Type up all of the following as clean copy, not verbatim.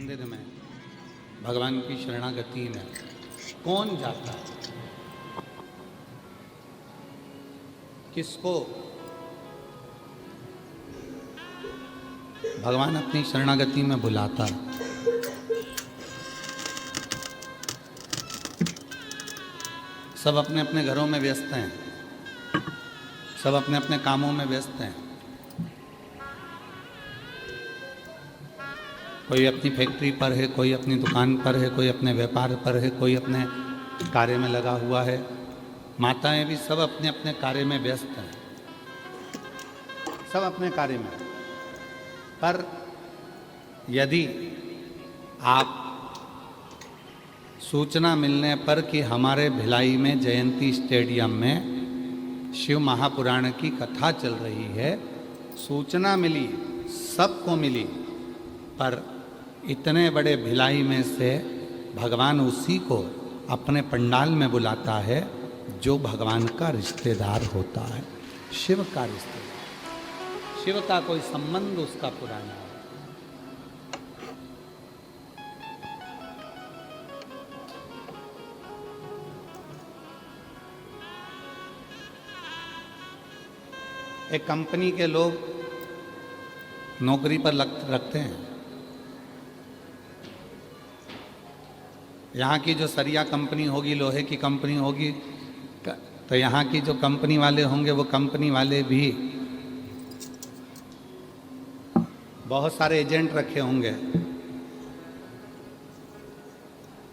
मंदिर में, भगवान की शरणागति में कौन जाता है? किसको भगवान अपनी शरणागति में बुलाता है? सब अपने अपने घरों में व्यस्त हैं, सब अपने अपने कामों में व्यस्त हैं। कोई अपनी फैक्ट्री पर है, कोई अपनी दुकान पर है, कोई अपने व्यापार पर है, कोई अपने कार्य में लगा हुआ है। माताएं भी सब अपने अपने कार्य में व्यस्त हैं, सब अपने कार्य में। पर यदि आप सूचना मिलने पर कि हमारे भिलाई में जयंती स्टेडियम में शिव महापुराण की कथा चल रही है, सूचना मिली, सबको मिली, पर इतने बड़े भिलाई में से भगवान उसी को अपने पंडाल में बुलाता है जो भगवान का रिश्तेदार होता है, शिव का रिश्तेदार। शिव का कोई संबंध उसका पुराना है। एक कंपनी के लोग नौकरी पर रखते हैं। यहाँ की जो सरिया कंपनी होगी, लोहे की कंपनी होगी, तो यहाँ की जो कंपनी वाले होंगे वो कंपनी वाले भी बहुत सारे एजेंट रखे होंगे।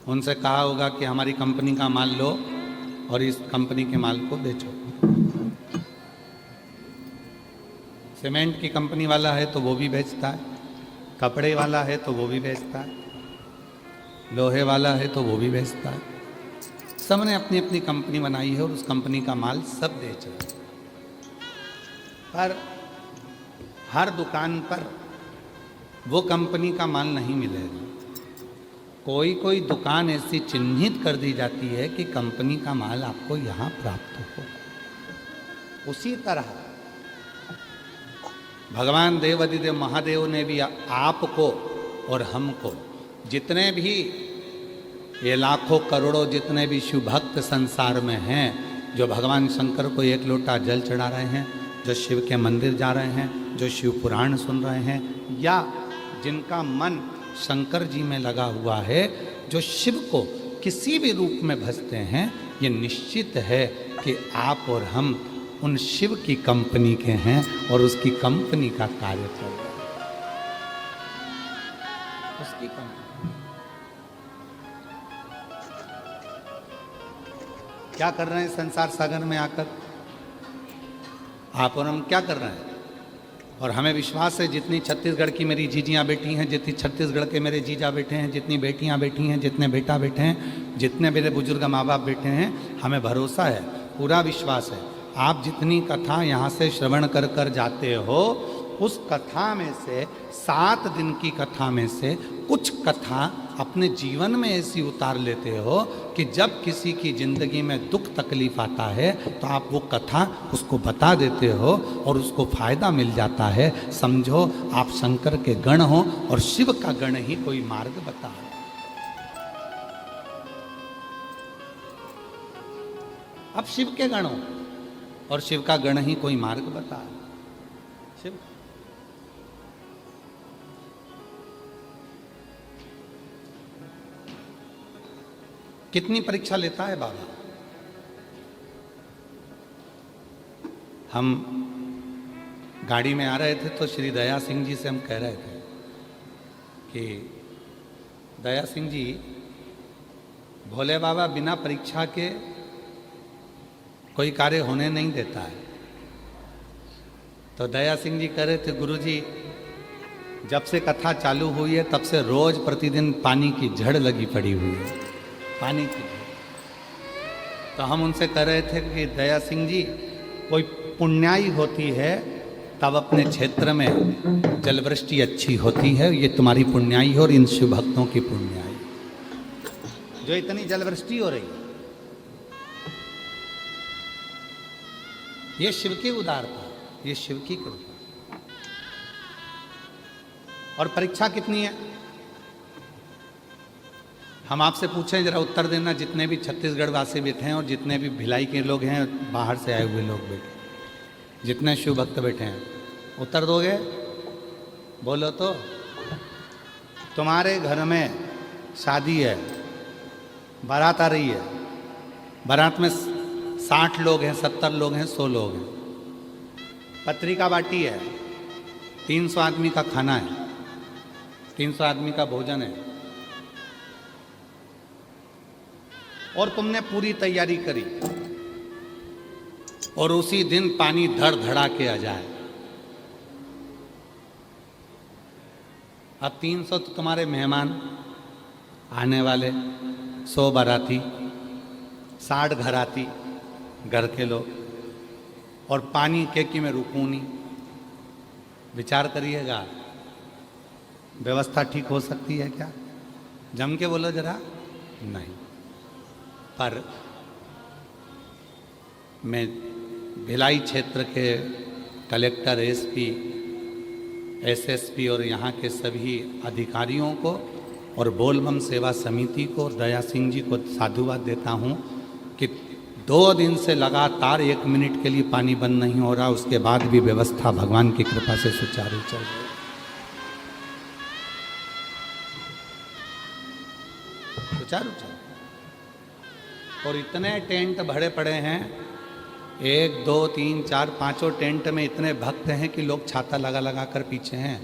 उनसे कहा होगा कि हमारी कंपनी का माल लो और इस कंपनी के माल को बेचो। सीमेंट की कंपनी वाला है तो वो भी बेचता है, कपड़े वाला है तो वो भी बेचता है, लोहे वाला है तो वो भी बेचता है। सबने अपनी अपनी कंपनी बनाई है और उस कंपनी का माल सब बेच रहे हैं। पर हर दुकान पर वो कंपनी का माल नहीं मिलेगा। कोई कोई दुकान ऐसी चिन्हित कर दी जाती है कि कंपनी का माल आपको यहाँ प्राप्त हो। उसी तरह भगवान देवाधिदेव महादेव ने भी आपको और हमको, जितने भी ये लाखों करोड़ों जितने भी शिव भक्त संसार में हैं, जो भगवान शंकर को एक लोटा जल चढ़ा रहे हैं, जो शिव के मंदिर जा रहे हैं, जो शिव पुराण सुन रहे हैं, या जिनका मन शंकर जी में लगा हुआ है, जो शिव को किसी भी रूप में भजते हैं, ये निश्चित है कि आप और हम उन शिव की कंपनी के हैं और उसकी कंपनी का कार्य चल रहा है। उसकी कंपनी क्या कर रहे हैं संसार सागर में आकर? आप और हम क्या कर रहे हैं? और हमें विश्वास है जितनी छत्तीसगढ़ की मेरी जीजियाँ बेटी हैं, जितनी छत्तीसगढ़ के मेरे जीजा बेटे हैं, जितनी बेटियाँ बेटी हैं, जितने बेटा बेटे हैं, जितने मेरे बुजुर्ग माँ बाप बेटे हैं, हमें भरोसा है, पूरा विश्वास है। आप जितनी कथा यहाँ से श्रवण कर कर जाते हो, उस कथा में से 7 दिन की कथा में से कुछ कथा अपने जीवन में ऐसी उतार लेते हो कि जब किसी की ज़िंदगी में दुख तकलीफ आता है तो आप वो कथा उसको बता देते हो और उसको फायदा मिल जाता है। समझो आप शंकर के गण हो और शिव का गण ही कोई मार्ग बता है। अब शिव के गण हो और शिव का गण ही कोई मार्ग बता है। शिव कितनी परीक्षा लेता है बाबा। हम गाड़ी में आ रहे थे तो श्री दया सिंह जी से हम कह रहे थे कि दया सिंह जी, भोले बाबा बिना परीक्षा के कोई कार्य होने नहीं देता है। तो दया सिंह जी कह रहे थे, गुरुजी जब से कथा चालू हुई है तब से रोज प्रतिदिन पानी की झड़ लगी पड़ी हुई है, पानी की। तो हम उनसे कह रहे थे कि दया सिंह जी, कोई पुण्याई होती है तब अपने क्षेत्र में जलवृष्टि अच्छी होती है। ये तुम्हारी पुण्याई और इन शिव भक्तों की पुण्याई, जो इतनी जलवृष्टि हो रही है, ये शिव की उदारता, ये शिव की कृपा। और परीक्षा कितनी है? हम आपसे पूछें जरा उत्तर देना, जितने भी छत्तीसगढ़ वासी बैठे हैं और जितने भी भिलाई के लोग हैं, बाहर से आए हुए लोग बैठे, जितने शिव भक्त बैठे हैं, उत्तर दोगे? बोलो तो। तुम्हारे घर में शादी है, बारात आ रही है, बारात में 60 लोग हैं, 70 लोग हैं, 100 लोग हैं, पत्रिका बाटी है, 300 आदमी का खाना है, 300 आदमी का भोजन है, और तुमने पूरी तैयारी करी और उसी दिन पानी धड़ धड़ा के आ जाए। अब 300 तो तुम्हारे मेहमान आने वाले, 100 बाराती, 60 घराती घर के लोग, और पानी के में रुकूं नहीं। विचार करिएगा, व्यवस्था ठीक हो सकती है क्या? जम के बोलो जरा। नहीं। पर मैं भिलाई क्षेत्र के कलेक्टर, एसपी, एसएसपी और यहाँ के सभी अधिकारियों को और बोलबम सेवा समिति को, दया सिंह जी को साधुवाद देता हूँ कि 2 दिन से लगातार 1 मिनट के लिए पानी बंद नहीं हो रहा, उसके बाद भी व्यवस्था भगवान की कृपा से सुचारू चल रही है। सुचारू चल। और इतने टेंट भरे पड़े हैं, 1 2 3 4 5 टेंट में इतने भक्त हैं कि लोग छाता लगा लगा कर पीछे हैं।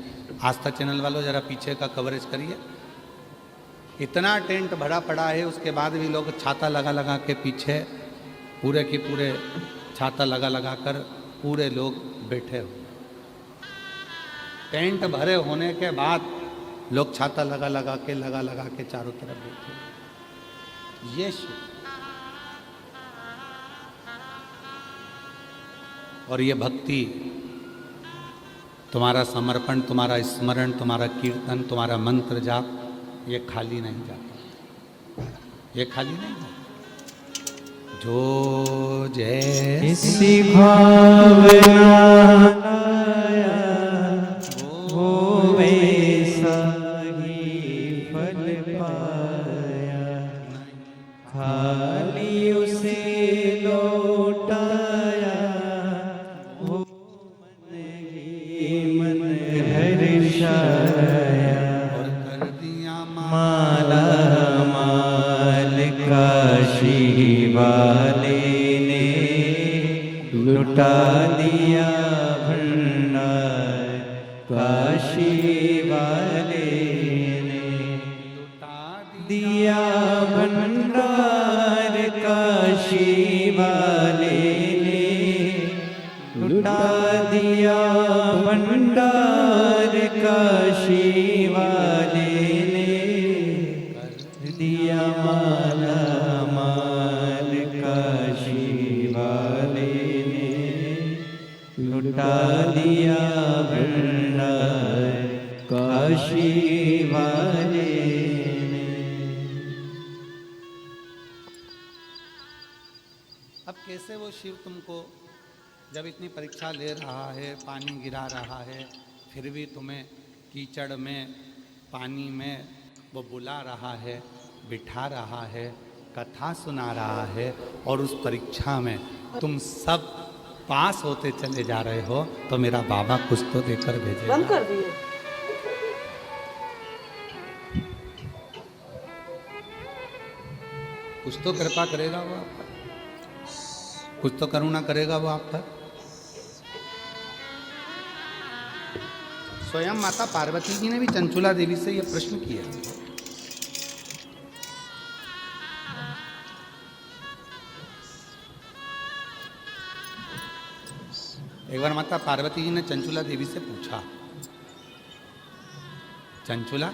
आस्था चैनल वालों जरा पीछे का कवरेज करिए। इतना टेंट भरा पड़ा है, उसके बाद भी लोग छाता लगा लगा के पीछे, पूरे की पूरे छाता लगा लगा कर पूरे लोग बैठे हो। टेंट भरे होने के बाद लोग छाता लगा लगा के चारों तरफ बैठे। ये और ये भक्ति, तुम्हारा समर्पण, तुम्हारा स्मरण, तुम्हारा कीर्तन, तुम्हारा मंत्र जाप, ये खाली नहीं जाता, ये खाली नहीं जाता। जो जैसी भावना वो वैसा ही फल पाया, खाली उसे लौटाया वो मन ही मन हर्षाया, और कर दिया माला माल काशी वाले ने लुटा दिया भंडार, काशी वाले ने दिया भंडार, काशी वाले ने लुटा दिया भंडार, काशी वाले ने दिया माला माल, काशी वाले ने लुटा दिया भंडार, काशी वाले ने। अब कैसे वो शिव तुमको जब इतनी परीक्षा ले रहा है, पानी गिरा रहा है, फिर भी तुम्हें कीचड़ में, पानी में वो बुला रहा है, बिठा रहा है, कथा सुना रहा है, और उस परीक्षा में तुम सब पास होते चले जा रहे हो, तो मेरा बाबा कुछ तो देकर भेजेगा। बंद कर दिए। कुछ तो कृपा करेगा वो आप पर, कुछ तो करुणा करेगा वो आप पर। स्वयं माता पार्वती जी ने भी चंचुला देवी से यह प्रश्न किया। एक बार माता पार्वती जी ने चंचुला देवी से पूछा, चंचुला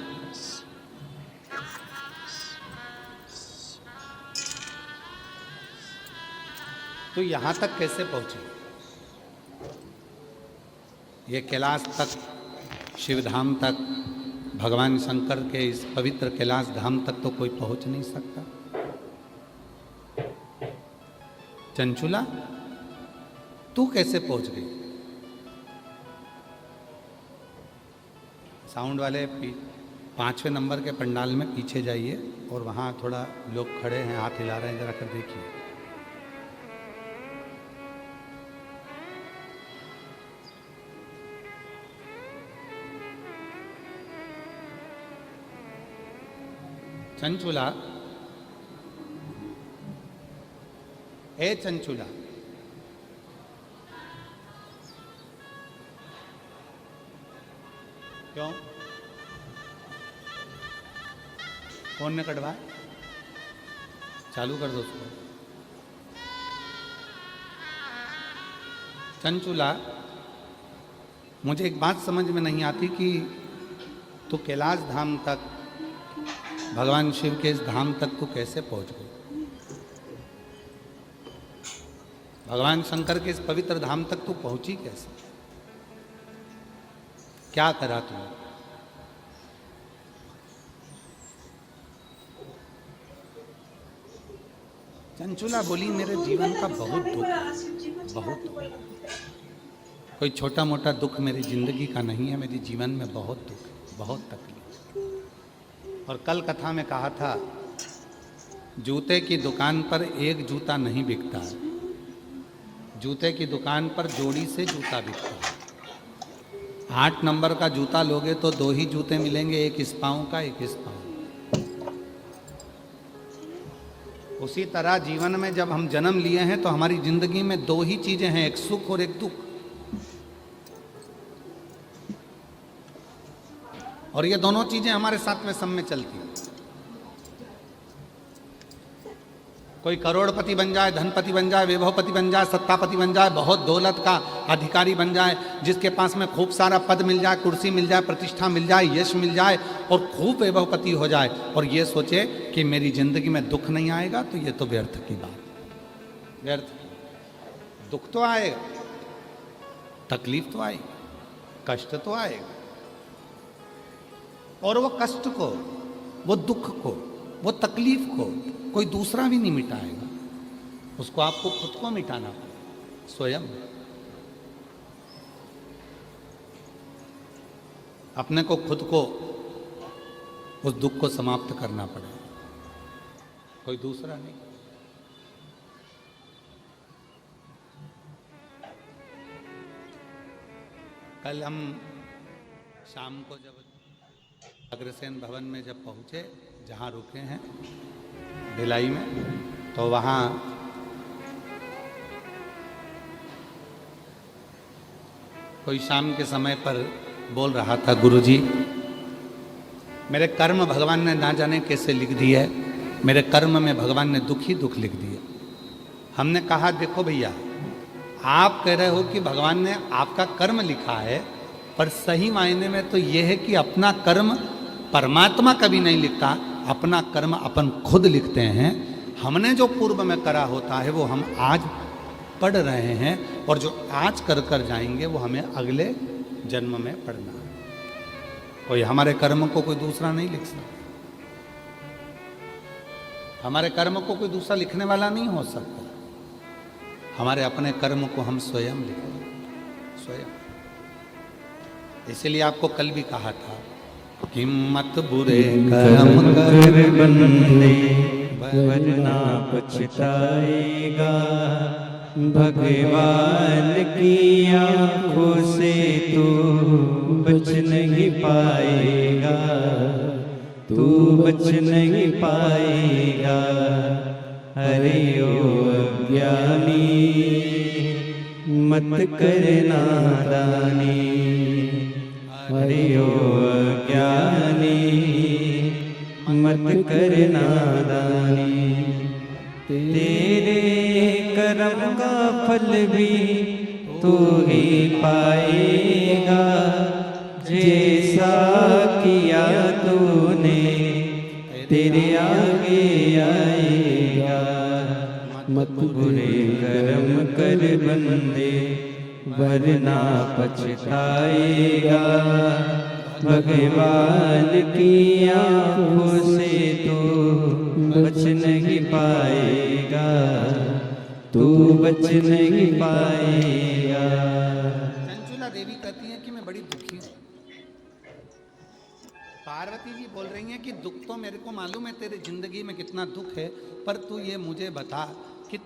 तो यहां तक कैसे पहुंची? ये कैलाश तक, शिवधाम तक, भगवान शंकर के इस पवित्र कैलाश धाम तक तो कोई पहुंच नहीं सकता। चंचुला तू कैसे पहुंच गई? साउंड वाले 5वें नंबर के पंडाल में पीछे जाइए और वहाँ थोड़ा लोग खड़े हैं, हाथ हिला रहे हैं, जरा कर देखिए। चंचुला, ए चंचुला, क्यों? कौन ने कटवाया? चालू कर दो उसको। चंचुला, मुझे एक बात समझ में नहीं आती कि तू कैलाश धाम तक, भगवान शिव के इस धाम तक तू कैसे पहुंच गई? भगवान शंकर के इस पवित्र धाम तक तू पहुंची कैसे? क्या करा तू? चंचुला बोली, मेरे जीवन का बहुत दुख, बहुत दुख। कोई छोटा मोटा दुख मेरी जिंदगी का नहीं है, मेरे जीवन में बहुत दुख, बहुत तकलीफ। और कल कथा में कहा था, जूते की दुकान पर एक जूता नहीं बिकता है, जूते की दुकान पर जोड़ी से जूता बिकता है। 8 नंबर का जूता लोगे तो 2 ही जूते मिलेंगे, एक इस पाँव का, एक इस पाँव। उसी तरह जीवन में जब हम जन्म लिए हैं तो हमारी जिंदगी में 2 ही चीजें हैं, एक सुख और एक दुख। और ये दोनों चीजें हमारे साथ में सब में चलती हैं। कोई करोड़पति बन जाए, धनपति बन जाए, वैभवपति बन जाए, सत्तापति बन जाए, बहुत दौलत का अधिकारी बन जाए, जिसके पास में खूब सारा पद मिल जाए, कुर्सी मिल जाए, प्रतिष्ठा मिल जाए, यश मिल जाए और खूब वैभवपति हो जाए और ये सोचे कि मेरी जिंदगी में दुख नहीं आएगा, तो ये तो व्यर्थ की बात, व्यर्थ। दुख तो आएगा, तकलीफ तो आएगी, कष्ट तो आएगा, और वो कष्ट को, वो दुख को, वो तकलीफ को कोई दूसरा भी नहीं मिटाएगा, उसको आपको खुद को मिटाना पड़ेगा, स्वयं। अपने को, खुद को उस दुख को समाप्त करना पड़ेगा, कोई दूसरा नहीं। कल हम शाम को जब अग्रसेन भवन में जब पहुंचे, जहाँ रुके हैं भिलाई में, तो वहाँ कोई शाम के समय पर बोल रहा था, गुरुजी मेरे कर्म भगवान ने ना जाने कैसे लिख दिए है, मेरे कर्म में भगवान ने दुख ही दुख लिख दिए। हमने कहा देखो भैया, आप कह रहे हो कि भगवान ने आपका कर्म लिखा है, पर सही मायने में तो यह है कि अपना कर्म परमात्मा कभी नहीं लिखता, अपना कर्म अपन खुद लिखते हैं। हमने जो पूर्व में करा होता है वो हम आज पढ़ रहे हैं, और जो आज कर कर जाएंगे वो हमें अगले जन्म में पढ़ना है। कोई हमारे कर्म को कोई दूसरा नहीं लिख सकता, हमारे कर्म को कोई दूसरा लिखने वाला नहीं हो सकता। हमारे अपने कर्म को हम स्वयं लिखें, स्वयं। इसलिए आपको कल भी कहा था कि मत बुरे कर्म कर बंदे, वरना पछताएगा, भगवान की आंखों से तू बच नहीं पाएगा, तू बच नहीं पाएगा। अरे ओ अज्ञानी मत कर नादानी, अरे ओ अज्ञानी मत कर नादानी। तेरे कर्म का फल भी तू ही पाएगा, जैसा किया तूने तेरे आगे आएगा। मत बुरे कर्म कर बंदे, वरना पछताएगा, भगवान की आंखों से तू बच नहीं पाएगा, तू बच नहीं पाएगा। चंचुला देवी कहती है कि मैं बड़ी दुखी हूँ, पार्वती जी बोल रही हैं कि दुख तो मेरे को मालूम है तेरी जिंदगी में कितना दुख है, पर तू ये मुझे बता कि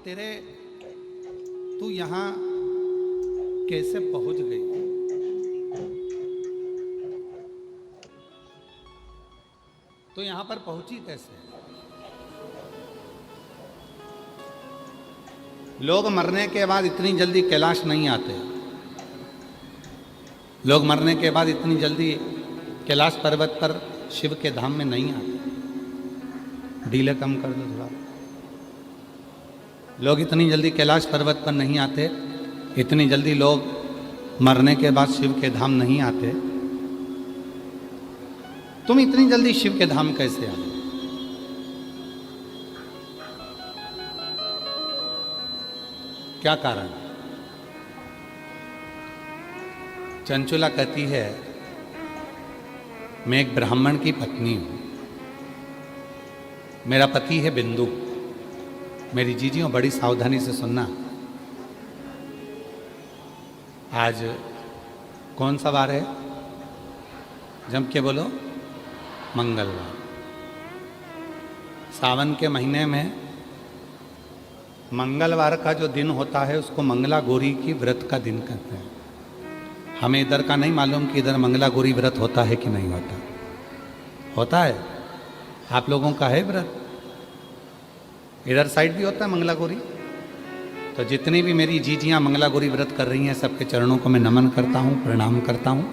तू यहाँ कैसे पहुंच गई। तो यहाँ पर पहुंची कैसे? लोग मरने के बाद इतनी जल्दी कैलाश नहीं आते। लोग मरने के बाद इतनी जल्दी कैलाश पर्वत पर शिव के धाम में नहीं आते। डीले कम कर दो थोड़ा। लोग इतनी जल्दी कैलाश पर्वत पर नहीं आते, इतनी जल्दी लोग मरने के बाद शिव के धाम नहीं आते। तुम इतनी जल्दी शिव के धाम कैसे आ गए? क्या कारण? चंचुला कहती है, मैं एक ब्राह्मण की पत्नी हूं, मेरा पति है बिंदु। मेरी जीजियों बड़ी सावधानी से सुनना। आज कौन सा वार है? जम के बोलो। मंगलवार। सावन के महीने में मंगलवार का जो दिन होता है उसको मंगला गौरी की व्रत का दिन कहते हैं। हमें इधर का नहीं मालूम कि इधर मंगला गौरी व्रत होता है कि नहीं होता। होता है? आप लोगों का है व्रत? इधर साइड भी होता है मंगला गौरी? तो जितनी भी मेरी जीजियाँ मंगला गौरी व्रत कर रही हैं, सबके चरणों को मैं नमन करता हूँ, प्रणाम करता हूँ।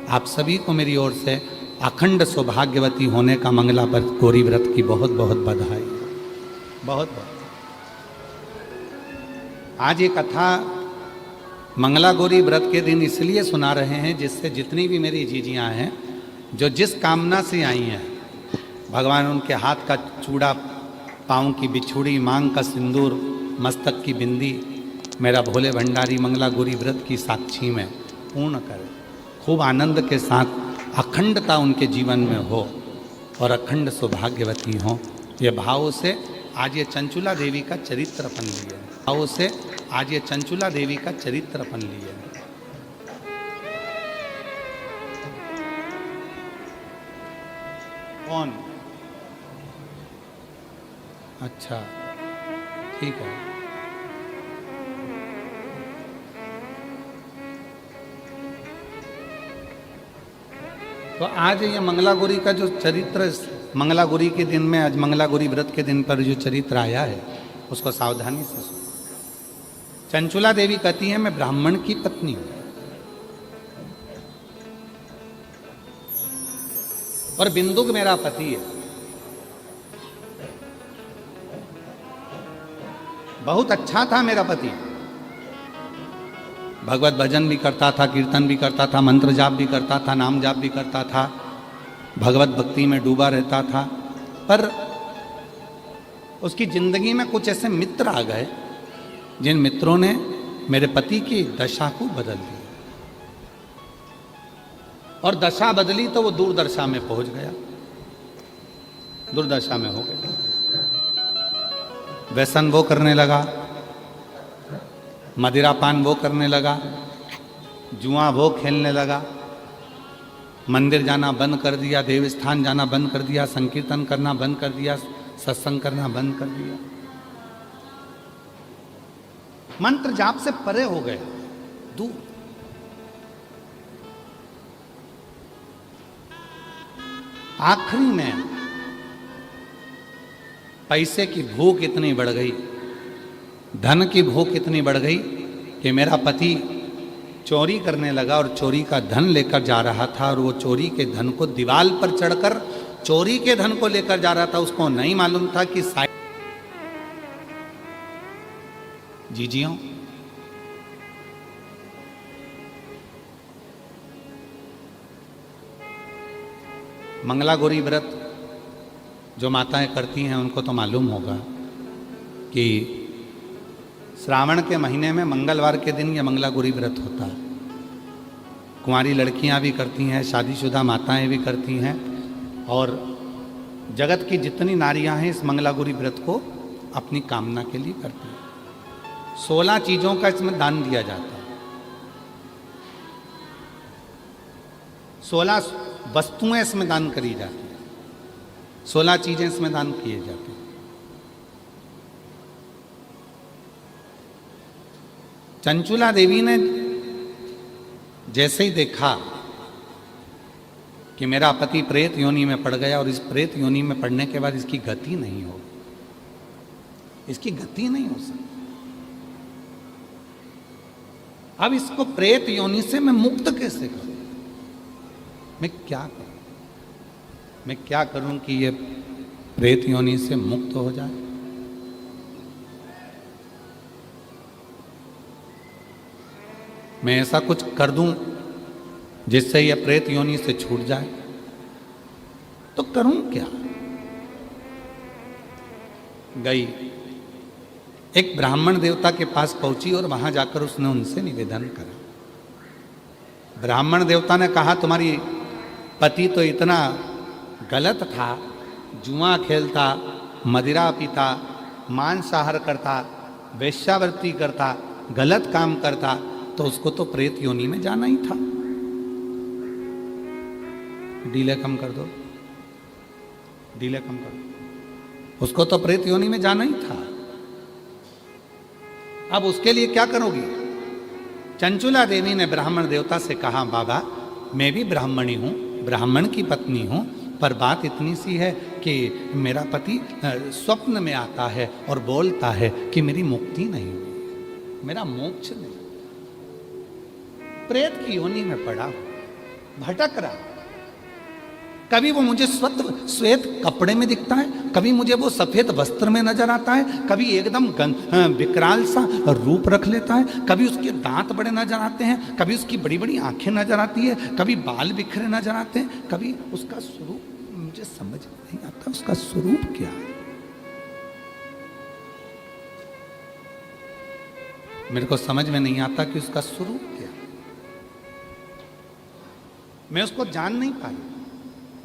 आप सभी को मेरी ओर से अखंड सौभाग्यवती होने का मंगला गौरी व्रत की बहुत बहुत बधाई। बहुत बहुत। आज ये कथा मंगला गौरी व्रत के दिन इसलिए सुना रहे हैं जिससे जितनी भी मेरी जीजियाँ हैं, जो जिस कामना से आई हैं, भगवान उनके हाथ का चूड़ा, पाँव की बिछुड़ी, मांग का सिंदूर, मस्तक की बिंदी मेरा भोले भंडारी मंगला गौरी व्रत की साक्षी में पूर्ण करे। खूब आनंद के साथ अखंडता उनके जीवन में हो और अखंड सौभाग्यवती हो। ये भाव से आज ये चंचुला देवी का चरित्र अपन लिए। भाव से आज ये चंचुला देवी का चरित्र अपन लिए। कौन? अच्छा, ठीक है। तो आज ये मंगला गौरी का जो चरित्र, मंगला गौरी के दिन में, आज मंगला गौरी व्रत के दिन पर जो चरित्र आया है उसको सावधानी से सुनो। चंचुला देवी कहती है, मैं ब्राह्मण की पत्नी हूं और बिंदुक मेरा पति है। बहुत अच्छा था मेरा पति, भगवत भजन भी करता था, कीर्तन भी करता था, मंत्र जाप भी करता था, नाम जाप भी करता था, भगवत भक्ति में डूबा रहता था। पर उसकी जिंदगी में कुछ ऐसे मित्र आ गए जिन मित्रों ने मेरे पति की दशा को बदल दिया। और दशा बदली तो वो दुर्दशा में पहुंच गया, दुर्दशा में हो गया। व्यसन वो करने लगा, मदिरापान वो करने लगा, जुआ वो खेलने लगा, मंदिर जाना बंद कर दिया, देवस्थान जाना बंद कर दिया, संकीर्तन करना बंद कर दिया, सत्संग करना बंद कर दिया। मंत्र जाप से परे हो गए, दूर। आखिरी में पैसे की भूख इतनी बढ़ गई, धन की भूख इतनी बढ़ गई कि मेरा पति चोरी करने लगा और चोरी का धन लेकर जा रहा था। और वो चोरी के धन को दीवार पर चढ़कर चोरी के धन को लेकर जा रहा था। उसको नहीं मालूम था कि जीजियों, मंगला गौरी व्रत जो माताएं करती हैं उनको तो मालूम होगा कि श्रावण के महीने में मंगलवार के दिन यह मंगला गौरी व्रत होता है। कुंवारी लड़कियां भी करती हैं, शादीशुदा माताएं भी करती हैं, और जगत की जितनी नारियां हैं इस मंगला गौरी व्रत को अपनी कामना के लिए करती हैं। 16 चीज़ों का इसमें दान दिया जाता है। 16 वस्तुएं इसमें दान करी जाती हैं, 16 चीजें इसमें दान किए जाते हैं। चंचुला देवी ने जैसे ही देखा कि मेरा पति प्रेत योनि में पड़ गया और इस प्रेत योनि में पड़ने के बाद इसकी गति नहीं हो, इसकी गति नहीं हो सकती, अब इसको प्रेत योनि से मैं मुक्त कैसे करूं? मैं क्या करूं? मैं क्या करूं कि ये प्रेत योनि से मुक्त हो जाए? मैं ऐसा कुछ कर दूं जिससे ये प्रेत योनि से छूट जाए, तो करूं क्या? गई, एक ब्राह्मण देवता के पास पहुंची और वहां जाकर उसने उनसे निवेदन करा। ब्राह्मण देवता ने कहा, तुम्हारी पति तो इतना गलत था, जुआ खेलता, मदिरा पीता, मांसाहार करता, वेश्यावृत्ति करता, गलत काम करता, तो उसको तो प्रेत योनि में जाना ही था। डीले कम कर दो, डीले कम कर दो, उसको तो प्रेत योनि में जाना ही था। अब उसके लिए क्या करोगी? चंचुला देवी ने ब्राह्मण देवता से कहा, बाबा मैं भी ब्राह्मणी हूं, ब्राह्मण की पत्नी हूं, पर बात इतनी सी है कि मेरा पति स्वप्न में आता है और बोलता है कि मेरी मुक्ति नहीं हुई, मेरा मोक्ष नहीं, प्रेत की योनि में पड़ा, भटक रहा। कभी वो मुझे श्वेत कपड़े में दिखता है, कभी मुझे वो सफेद वस्त्र में नजर आता है, कभी एकदम विकराल सा रूप रख लेता है, कभी उसके दांत बड़े नजर आते हैं, कभी उसकी बड़ी बड़ी आंखें नजर आती है, कभी बाल बिखरे नजर आते हैं, कभी उसका स्वरूप मुझे समझ नहीं आता, उसका स्वरूप क्या है? मेरे को समझ में नहीं आता कि उसका स्वरूप क्या है। मैं उसको जान नहीं पाई,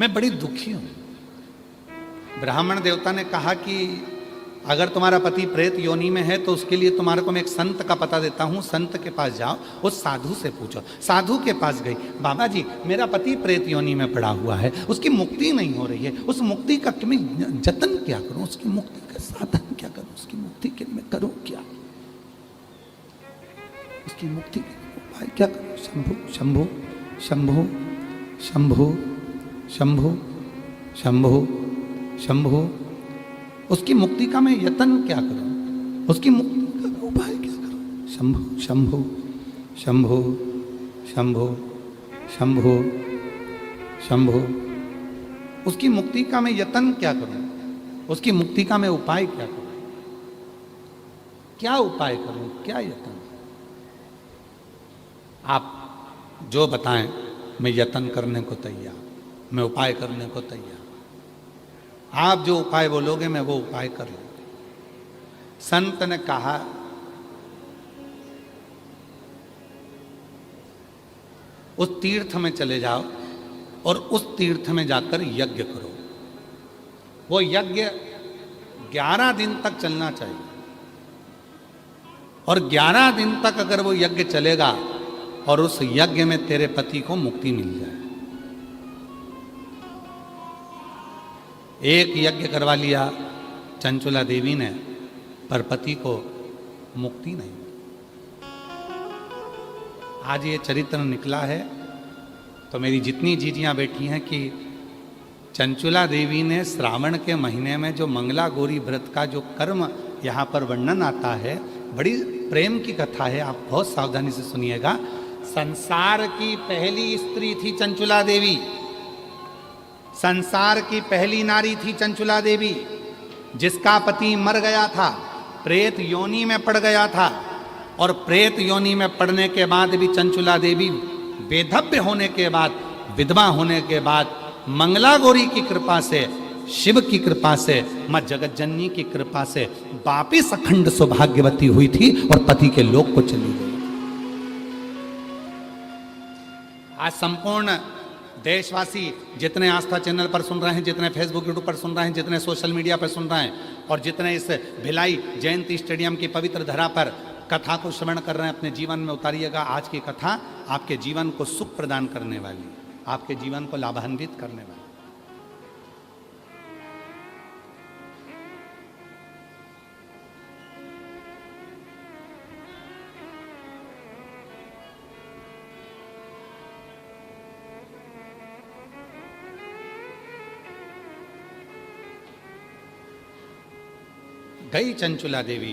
मैं बड़ी दुखी हूं। ब्राह्मण देवता ने कहा कि अगर तुम्हारा पति प्रेत योनि में है तो उसके लिए तुम्हारे को मैं एक संत का पता देता हूं, संत के पास जाओ, उस साधु से पूछो। साधु के पास गई, बाबा जी मेरा पति प्रेत योनि में पड़ा हुआ है, उसकी मुक्ति नहीं हो रही है, उस मुक्ति का मैं जतन क्या करूं, उसकी मुक्ति का साधन क्या करूं, उसकी मुक्ति के लिए मैं करूं क्या, उसकी मुक्ति के उपाय क्या करूं? शंभु शंभु शंभु शंभु शंभु शंभु शंभु, उसकी मुक्ति का मैं यत्न क्या करूं, उसकी मुक्ति का उपाय क्या करूं? शंभु शंभु शंभु शंभु शंभु शंभु, उसकी मुक्ति का मैं यत्न क्या करूं, उसकी मुक्ति का मैं उपाय क्या करूं? क्या उपाय करूं, क्या यत्न? आप जो बताएं मैं यत्न करने को तैयार, मैं उपाय करने को तैयार। आप जो उपाय बोलोगे मैं वो उपाय कर लूंगी। संत ने कहा, उस तीर्थ में चले जाओ और उस तीर्थ में जाकर यज्ञ करो। वो यज्ञ 11 दिन तक चलना चाहिए, और 11 दिन तक अगर वो यज्ञ चलेगा और उस यज्ञ में तेरे पति को मुक्ति मिल जाए। एक यज्ञ करवा लिया चंचुला देवी ने, पर पति को मुक्ति नहीं। आज ये चरित्र निकला है तो मेरी जितनी जीजियां बैठी हैं कि चंचुला देवी ने श्रावण के महीने में जो मंगला गौरी व्रत का जो कर्म यहाँ पर वर्णन आता है, बड़ी प्रेम की कथा है, आप बहुत सावधानी से सुनिएगा। संसार की पहली स्त्री थी चंचुला देवी, संसार की पहली नारी थी चंचुला देवी, जिसका पति मर गया था, प्रेत योनि में पड़ गया था, और प्रेत योनि में पड़ने के बाद भी चंचुला देवी वेधव्य होने के बाद, विधवा होने के बाद, मंगला गौरी की कृपा से, शिव की कृपा से, मां जगत जननी की कृपा से वापिस अखंड सौभाग्यवती हुई थी और पति के लोक को चली गई। आज संपूर्ण देशवासी जितने आस्था चैनल पर सुन रहे हैं, जितने फेसबुक यूट्यूब पर सुन रहे हैं, जितने सोशल मीडिया पर सुन रहे हैं, और जितने इस भिलाई जयंती स्टेडियम की पवित्र धरा पर कथा को श्रवण कर रहे हैं, अपने जीवन में उतारिएगा। आज की कथा आपके जीवन को सुख प्रदान करने वाली है। आपके जीवन को लाभान्वित करने वाला। गई चंचुला देवी,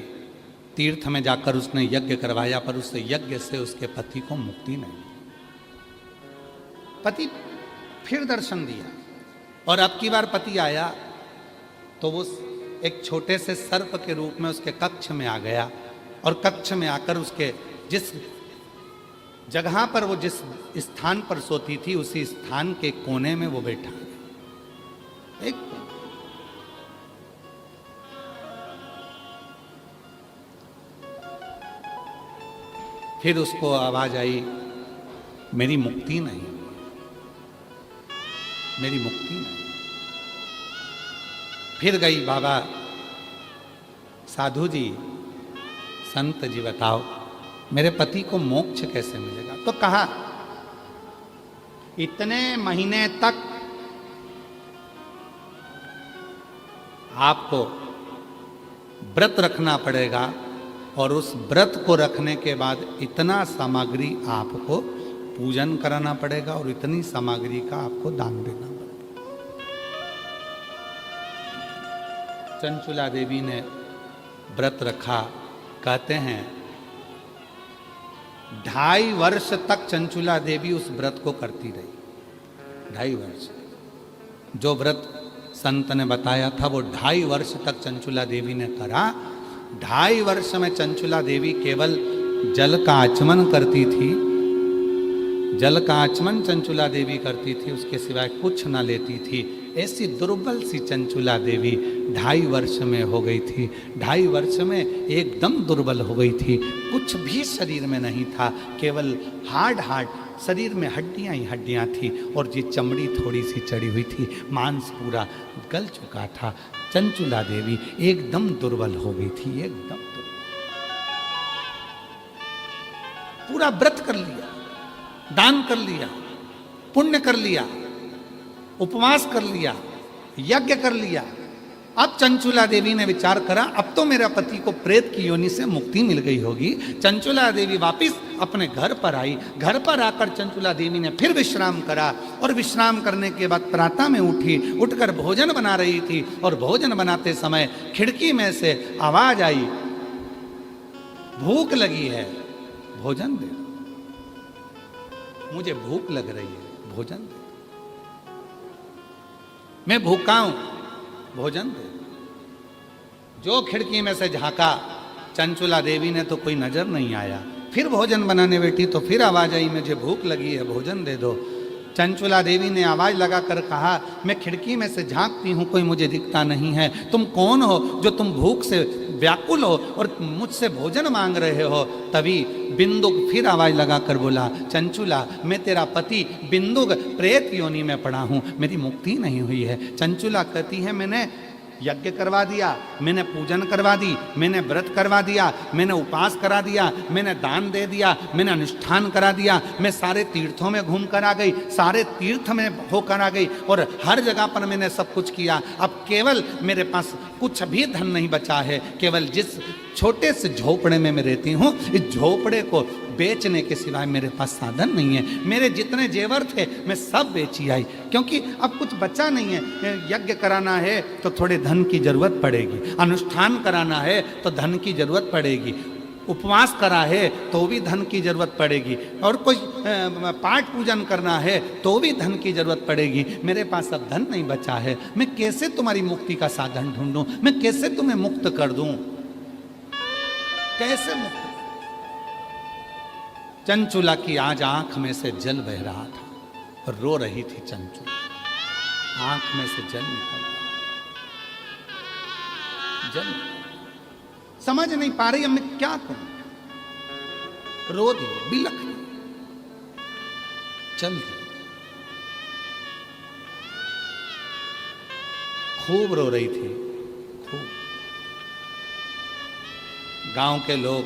तीर्थ में जाकर उसने यज्ञ करवाया, पर उस यज्ञ से उसके पति को मुक्ति नहीं। पति फिर दर्शन दिया और अब की बार पति आया तो वो एक छोटे से सर्प के रूप में उसके कक्ष में आ गया और कक्ष में आकर उसके जिस जगह पर वो जिस स्थान पर सोती थी उसी स्थान के कोने में वो बैठा एक फिर उसको आवाज आई, मेरी मुक्ति नहीं, मेरी मुक्ति नहीं। फिर गई, बाबा साधु जी, संत जी बताओ मेरे पति को मोक्ष कैसे मिलेगा? तो कहा इतने महीने तक आपको व्रत रखना पड़ेगा और उस व्रत को रखने के बाद इतना सामग्री आपको पूजन कराना पड़ेगा और इतनी सामग्री का आपको दान देना पड़ेगा। चंचुला देवी ने व्रत रखा। कहते हैं 2.5 वर्ष तक चंचुला देवी उस व्रत को करती रही। 2.5 वर्ष जो व्रत संत ने बताया था वो 2.5 वर्ष तक चंचुला देवी ने करा। 2.5 वर्ष में चंचुला देवी केवल जल का आचमन करती थी, जल का आचमन चंचुला देवी करती थी, उसके सिवाय कुछ न लेती थी। ऐसी दुर्बल सी चंचुला देवी 2.5 वर्ष में हो गई थी। 2.5 वर्ष में एकदम दुर्बल हो गई थी, कुछ भी शरीर में नहीं था, केवल हार्ड शरीर में हड्डियां ही हड्डियां थी और ये चमड़ी थोड़ी सी चढ़ी हुई थी, मांस पूरा गल चुका था। चंचुला देवी एकदम दुर्बल हो गई थी, एकदम दुर्बल। पूरा व्रत कर लिया, दान कर लिया, पुण्य कर लिया, उपवास कर लिया, यज्ञ कर लिया। अब चंचुला देवी ने विचार करा अब तो मेरा पति को प्रेत की योनि से मुक्ति मिल गई होगी। चंचुला देवी वापस अपने घर पर आई। घर पर आकर चंचुला देवी ने फिर विश्राम करा और विश्राम करने के बाद प्रातः में उठी, उठकर भोजन बना रही थी और भोजन बनाते समय खिड़की में से आवाज आई, भूख लगी है, भोजन दे, मुझे भूख लग रही है, भोजन दे, मैं भूखा हूं, भोजन दे। जो खिड़की में से झांका, चंचुला देवी ने तो कोई नजर नहीं आया। फिर भोजन बनाने बैठी तो फिर आवाज आई, मुझे भूख लगी है, भोजन दे दो। चंचुला देवी ने आवाज लगाकर कहा, मैं खिड़की में से झांकती हूं, कोई मुझे दिखता नहीं है, तुम कौन हो जो तुम भूख से व्याकुल हो और मुझसे भोजन मांग रहे हो? तभी बिंदुक फिर आवाज लगाकर बोला, चंचुला मैं तेरा पति बिंदुक प्रेत योनि में पड़ा हूं, मेरी मुक्ति नहीं हुई है। चंचुला कहती है मैंने यज्ञ करवा दिया, मैंने पूजन करवा दी, मैंने व्रत करवा दिया, मैंने उपवास करा दिया, मैंने दान दे दिया, मैंने अनुष्ठान करा दिया, मैं सारे तीर्थों में घूम कर आ गई, सारे तीर्थ में होकर आ गई और हर जगह पर मैंने सब कुछ किया। अब केवल मेरे पास कुछ भी धन नहीं बचा है, केवल जिस छोटे से झोपड़े में मैं रहती हूँ, इस झोपड़े को बेचने के सिवाय मेरे पास साधन नहीं है। मेरे जितने जेवर थे मैं सब बेची आई, क्योंकि अब कुछ बचा नहीं है। यज्ञ कराना है तो थोड़े धन की जरूरत पड़ेगी, अनुष्ठान कराना है तो धन की जरूरत पड़ेगी, उपवास करा है तो भी धन की जरूरत पड़ेगी, और कोई पाठ पूजन करना है तो भी धन की जरूरत पड़ेगी। मेरे पास अब धन नहीं बचा है, मैं कैसे तुम्हारी मुक्ति का साधन ढूंढूं, मैं कैसे तुम्हें मुक्त कर दूं, कैसे मुक्त? चंचुला की आज आंख में से जल बह रहा था, रो रही थी चंचुला, आंख में से जल निकल रहा, जल समझ नहीं पा रही अब मैं क्या करूं। रो दी, बिलख दी, चल दी, खूब रो रही थी, खूब। गांव के लोग